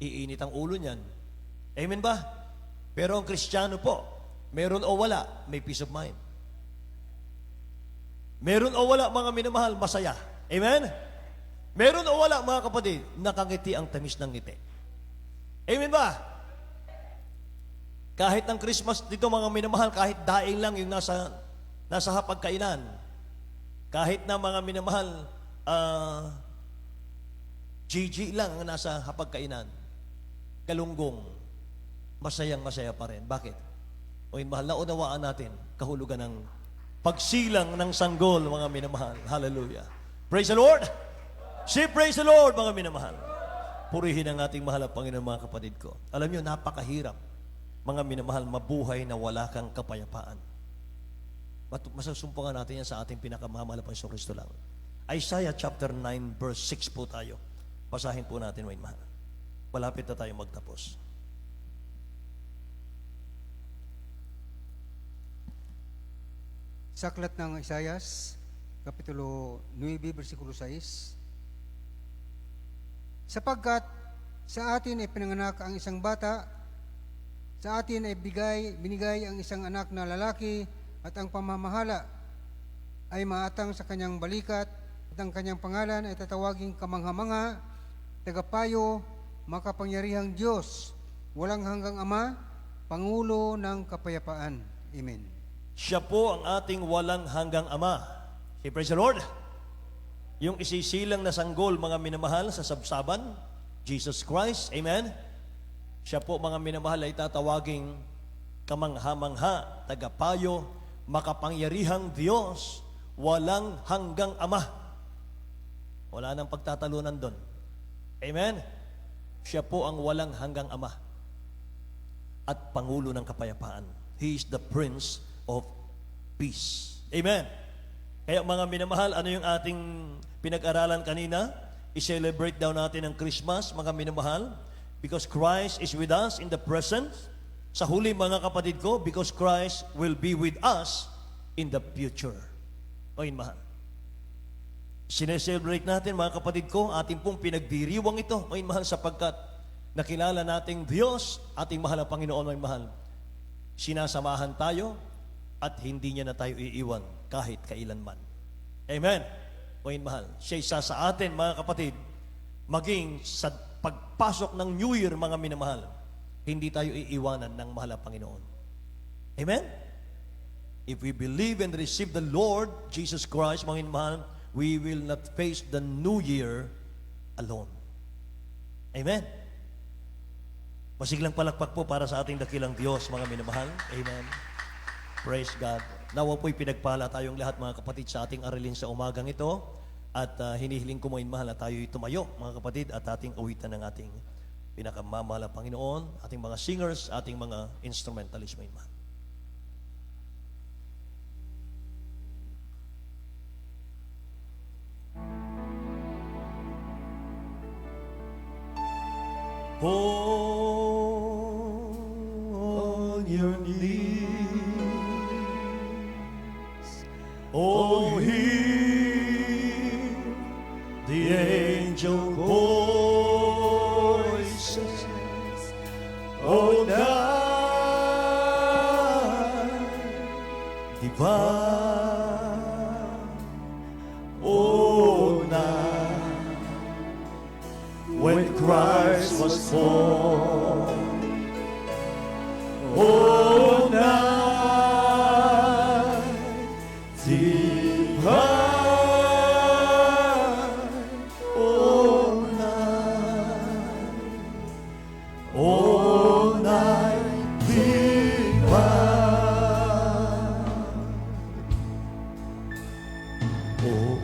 Iinit ang ulo niyan. Amen ba? Pero ang Kristiyano po, meron o wala, may peace of mind. Meron o wala, mga minamahal, masaya. Amen? Meron o wala, mga kapatid, nakangiti ang tamis ng ngiti. Amen ba? Kahit ng Christmas dito, mga minamahal, kahit daing lang yung nasa hapagkainan. Kahit na, mga minamahal, GG lang ang nasa hapagkainan. Galunggong, masayang-masaya pa rin. Bakit? O mahal, naunawaan natin kahulugan ng pagsilang ng sanggol, mga minamahal. Hallelujah. Praise the Lord! Say praise the Lord, mga minamahal. Purihin ang ating mahal at Panginoon, mga kapatid ko. Alam nyo, napakahirap, mga minamahal, mabuhay na wala kang kapayapaan. Masusumpungan natin yan sa ating pinakamamahal na Panginoon Kristo lang. Isaiah chapter 9 verse 6 po tayo. Basahin po natin, mga mahal. Malapit na tayo magtapos.
Sa aklat ng Isaias, Kapitulo 9, versikulo 6, sapagkat sa atin ay pinanganak ang isang bata, sa atin ay binigay ang isang anak na lalaki, at ang pamamahala ay maatang sa kanyang balikat, at ang kanyang pangalan ay tatawaging kamangha-mangha, tagapayo, makapangyarihang Diyos, walang hanggang Ama, Pangulo ng Kapayapaan. Amen.
Siya po ang ating walang hanggang Ama. Say, praise the Lord. Yung isisilang na sanggol, mga minamahal, sa sabsaban, Jesus Christ. Amen. Siya po, mga minamahal, ay tatawaging kamangha-mangha, tagapayo, makapangyarihang Diyos, walang hanggang Ama. Wala nang pagtatalunan doon. Amen? Siya po ang walang hanggang Ama at Pangulo ng Kapayapaan. He is the Prince of peace. Amen. Kaya mga minamahal, ano yung ating pinag-aralan kanina? I-celebrate daw natin ang Christmas, mga minamahal, because Christ is with us in the present. Sa huli, mga kapatid ko, because Christ will be with us in the future. Mga minamahal. Sineselebrate natin, mga kapatid ko, ating pong pinagdiriwang ito, mga minamahal, sapagkat nakilala nating Diyos, ating mahal na Panginoon, mga minamahal. Sinasamahan tayo at hindi niya na tayo iiwan kahit kailanman. Amen. Mga mahal, siya isa sa atin, mga kapatid, maging sa pagpasok ng New Year, mga minamahal, hindi tayo iiwanan ng mahal na Panginoon. Amen? If we believe and receive the Lord Jesus Christ, mga minamahal, we will not face the New Year alone. Amen? Masiglang palakpak po para sa ating dakilang Diyos, mga minamahal. Amen. Praise God. Nawa po'y pinagpala tayong lahat, mga kapatid, sa ating aralin sa umagang ito. At hinihiling ko, mga mahal, na tayo'y tumayo, mga kapatid, at ating awitan ng ating pinakamamahal na Panginoon, ating mga singers, ating mga instrumentalists, mga mahal. On your knees, oh, hear the angel voices, oh, night divine, oh, night when Christ was born, oh, night divine, oh, night divine, oh,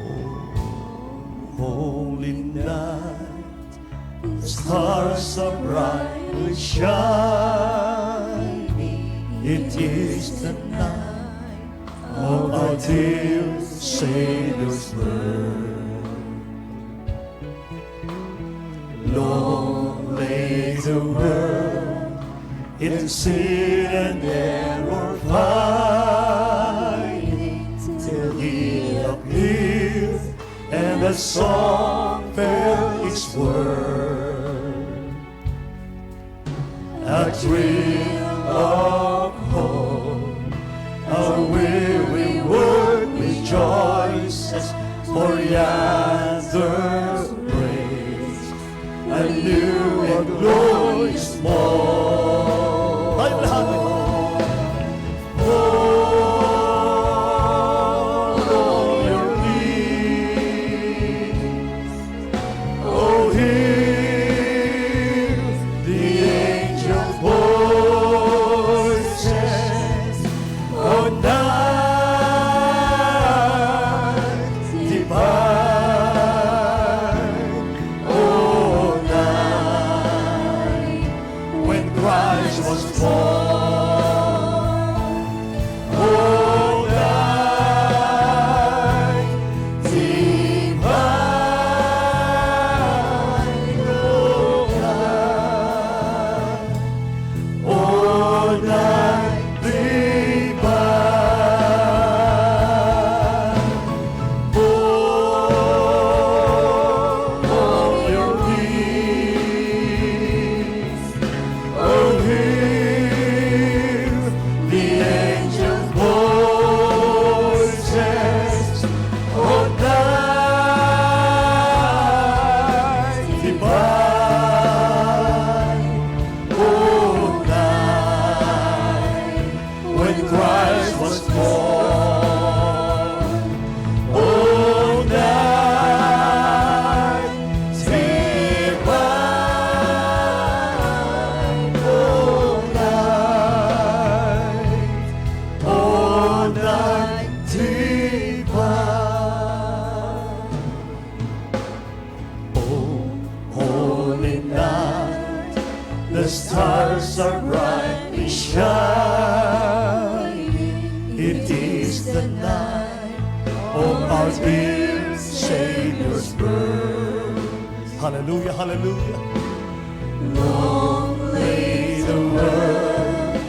holy night, the stars are brightly shining. It is the night of our dear Savior's birth. Long lay the world in sin and error pining, till He appeared and the song fell its word. A thrill of hope, a weary world rejoices, for yonder breaks a new and glorious morn. Tayo lahat. On your knees, oh, hear the angel voices, oh, night divine, oh, night when Christ was born, oh, night divine, oh, night divine, on your knees, oh, hear the angel voices, oh, night divine, oh, night when Christ was born, oh, night divine, oh, night divine, oh, holy night, the stars are brightly shining. It is our dear Savior's birth. Hallelujah, hallelujah. Long lay the world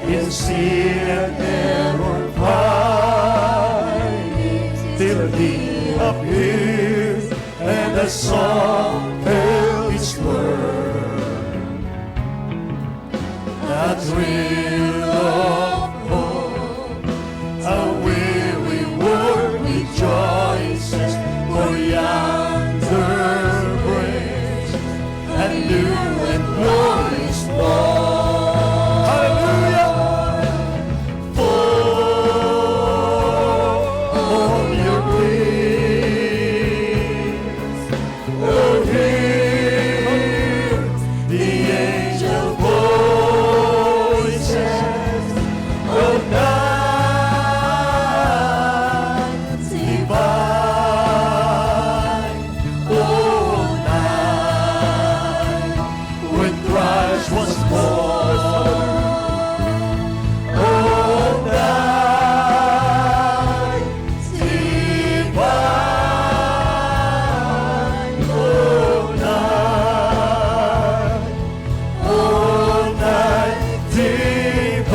in sin and error pining, till He appeared and the song held its word. That thrill of hope, a weary world rejoices, for yonder breaks a new and glorious fall. Hallelujah! Fall on your wings, oh, hear the angel voices of night divine, oh, night when Christ was born, oh, night divine, oh, night divine.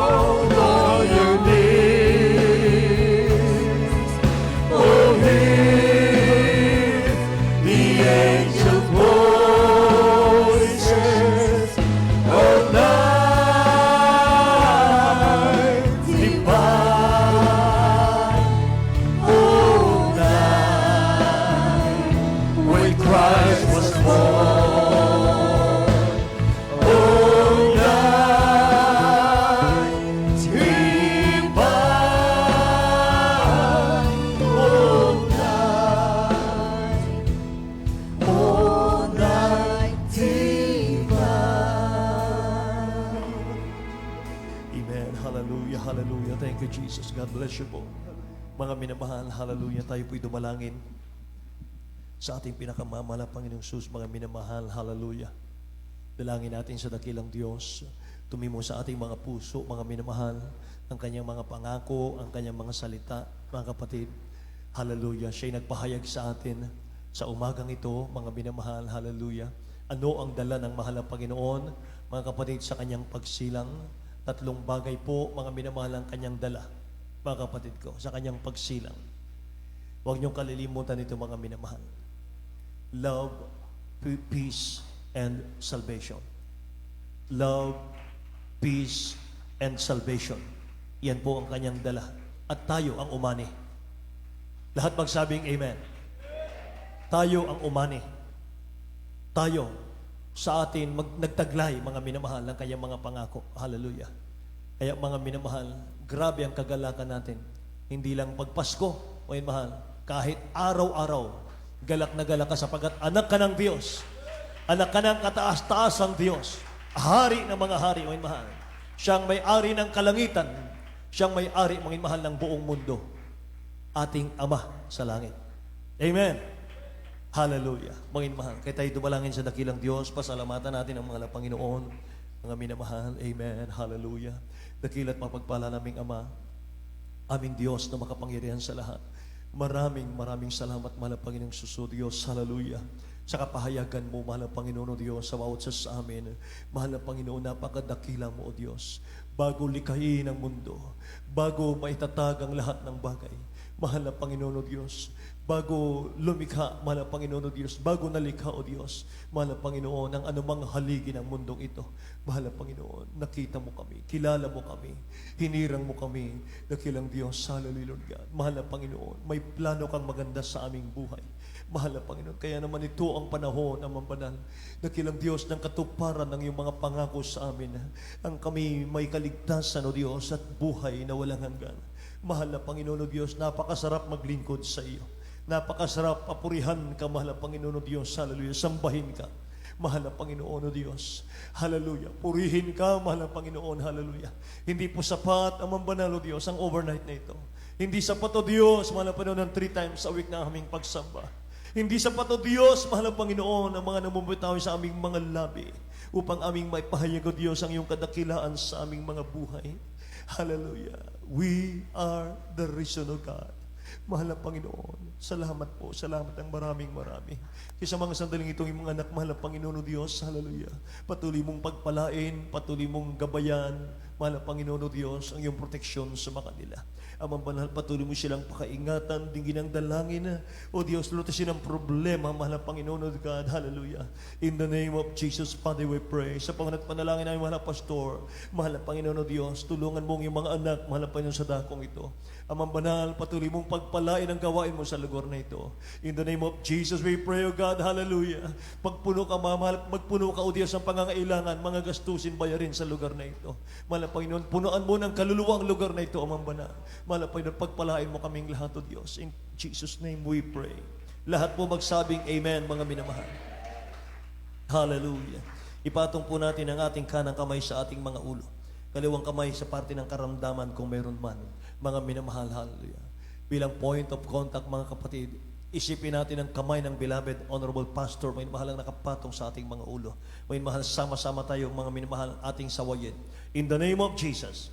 Hold on your knees, oh, hear the angel voices of night divine, oh, night when Christ was born, oh, night divine, oh, night divine. Amen. Hallelujah, hallelujah. Thank you, Jesus. God bless you po. Mga minamahal, hallelujah. Tayo po'y dumalangin sa ating pinakamamahal na Panginoong Jesus, mga minamahal, hallelujah. Dalangin natin sa dakilang Diyos, tumimo sa ating mga puso, mga minamahal, ang kanyang mga pangako, ang kanyang mga salita, mga kapatid, hallelujah. Siya'y nagpahayag sa atin sa umagang ito, mga minamahal, hallelujah. Ano ang dala ng mahal na Panginoon, mga kapatid, sa kanyang pagsilang? Tatlong bagay po, mga minamahal, ang kanyang dala, mga kapatid ko, sa kanyang pagsilang. Huwag niyong kalilimutan ito, mga minamahal. Love, peace, and salvation. Love, peace, and salvation. Yan po ang kanyang dala. At tayo ang umani. Lahat magsabing amen. Tayo ang umani. Tayo sa atin nagtaglay, mga minamahal, ng kanyang mga pangako. Hallelujah. Kaya mga minamahal, grabe ang kagalakan natin. Hindi lang pagpasko, mga mahal, kahit araw-araw, galak na galak ka sapagat anak ka ng Diyos. Anak ka ng kataas-taasang Diyos. Hari ng mga hari, mga mahal. Siyang may-ari ng kalangitan. Siyang may-ari, mga mahal, ng buong mundo. Ating Ama sa langit. Amen. Hallelujah. Mga mahal, kaya tayo dumalangin sa dakilang Diyos. Pasalamatan natin ang mga Panginoon. Mga minamahal. Amen. Hallelujah. Dakila't mapagpala naming Ama, aming Diyos na makapangyarihan sa lahat. Maraming salamat, mahal na Panginoong Suso, Diyos. Hallelujah. Sa kapahayagan mo, mahal na Panginoon, o Diyos, sa bawat sa amin. Mahal na Panginoon, napakadakila mo, o Diyos. Bago likhain ang mundo, bago maitatag ang lahat ng bagay, mahal na Panginoon, o Diyos, bago lumikha, mahal na Panginoon, o Diyos, bago nalikha, o Diyos, mahal na Panginoon, ang anumang haligi ng mundong ito, mahal na Panginoon, nakita mo kami, kilala mo kami, hinirang mo kami, dakilang Diyos, hallelujah, Lord God. Mahal na Panginoon, may plano kang maganda sa aming buhay. Mahal na Panginoon, kaya naman ito ang panahon, Amang Banal, dakilang Diyos, ng katuparan ng iyong mga pangako sa amin. Ang kami may kaligtasan, o Diyos, at buhay na walang hanggan. Mahal na Panginoon, o Diyos, napakasarap maglingkod sa iyo. Napakasarap papurihan ka, mahal na Panginoon, o Diyos, hallelujah, sambahin ka. Mahal na Panginoon, o Diyos, hallelujah, purihin ka, mahal na Panginoon, hallelujah. Hindi po sapat, Amang Banal, o Diyos, ang overnight na ito. Hindi sapat, o Diyos, mahal na Panginoon, 3 times a week na aming pagsamba. Hindi sapat, o Diyos, mahal na Panginoon, ang mga namumutaw sa aming mga labi. upang aming maipahayag, O Diyos, ang iyong kadakilaan sa aming mga buhay. Hallelujah. We are the reason, O God. Mahal na Panginoon, salamat po, salamat ng maraming. Kaya sa mga sandaling itong iyong mga anak, mahal na Panginoon, O Diyos, hallelujah. Patuloy mong pagpalain, patuloy mong gabayan, mahal na Panginoon, O Diyos, ang iyong proteksyon sa mga kanila. Amang banal, patuloy mo silang pakaingatan, dinggin ang dalangin, O Diyos, lutasin ang problema, mahal na Panginoon, O God, hallelujah. In the name of Jesus, Father, we pray. Sa pangalan at panalangin namin, mahal na Pastor, mahal na Panginoon, O Diyos, tulungan mo ang iyong mga anak, mahal na Panginoon, sa dakong ito. Amang banal, patuloy mong pagpalain ang gawain mo sa lugar na ito. In the name of Jesus, we pray, O God, hallelujah. Magpuno ka, mahal, magpuno ka, O Diyos, ang pangangailangan, mga gastusin, bayarin sa lugar na ito. Mahal na Panginoon, punuan mo ng kaluluwa ang lugar na ito, amang banal. Mahal na Panginoon, pagpalain mo kaming lahat, O Diyos. In Jesus' name we pray. Lahat po magsabing amen, mga minamahal. Hallelujah. Ipatong po natin ang ating kanang kamay sa ating mga ulo. Kaliwang kamay sa parte ng karamdaman kung mayroon man. Mga minamahal, hallelujah. Bilang point of contact, mga kapatid, isipin natin ang kamay ng beloved Honorable Pastor, may mahal ang nakapatong sa ating mga ulo. May mahal, sama-sama tayo, mga minamahal, ating sawayin. In the name of Jesus.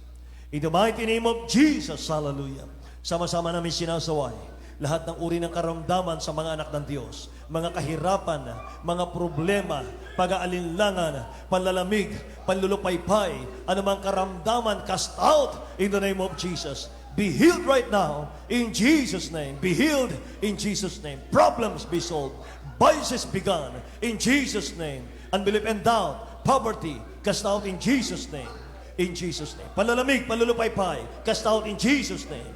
In the mighty name of Jesus, hallelujah. Sama-sama namin sinasaway lahat ng uri ng karamdaman sa mga anak ng Diyos. Mga kahirapan, mga problema, pag-aalinlangan, panlalamig, panlulupaypay, anumang karamdaman, cast out in the name of Jesus. Be healed right now in Jesus' name. Be healed in Jesus' name. Problems be solved. Vices be gone in Jesus' name. Unbelief and doubt, poverty, cast out in Jesus' name. In Jesus' name. Panlalamig, panlulupaypay, cast out in Jesus' name.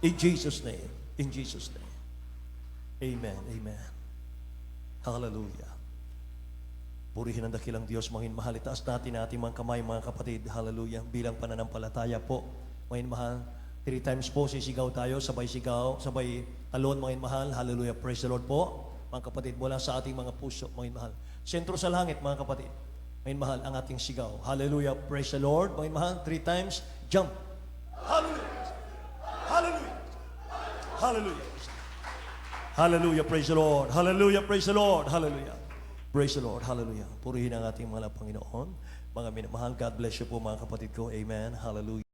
In Jesus' name. In Jesus' name. Amen. Amen. Hallelujah. Purihin ang dakilang Diyos, mga mahal. Itaas natin ating mga kamay, mga kapatid. Hallelujah. Bilang pananampalataya po, mga mahal. 3 times po sisigaw tayo, sabay sigaw, sabay talon, mga mahal. Hallelujah. Praise the Lord po. Mga kapatid, mula sa ating mga puso, mga mahal. Sentro sa langit, mga kapatid. Mga mahal, ang ating sigaw. Hallelujah. Praise the Lord. Mga mahal, 3 times, jump. Hallelujah. Hallelujah. Hallelujah. Hallelujah. Praise the Lord. Hallelujah. Praise the Lord. Hallelujah. Praise the Lord. Hallelujah. Purihin ang ating mga Panginoon. Mga minamahal, God bless you po, mga kapatid ko. Amen. Hallelujah.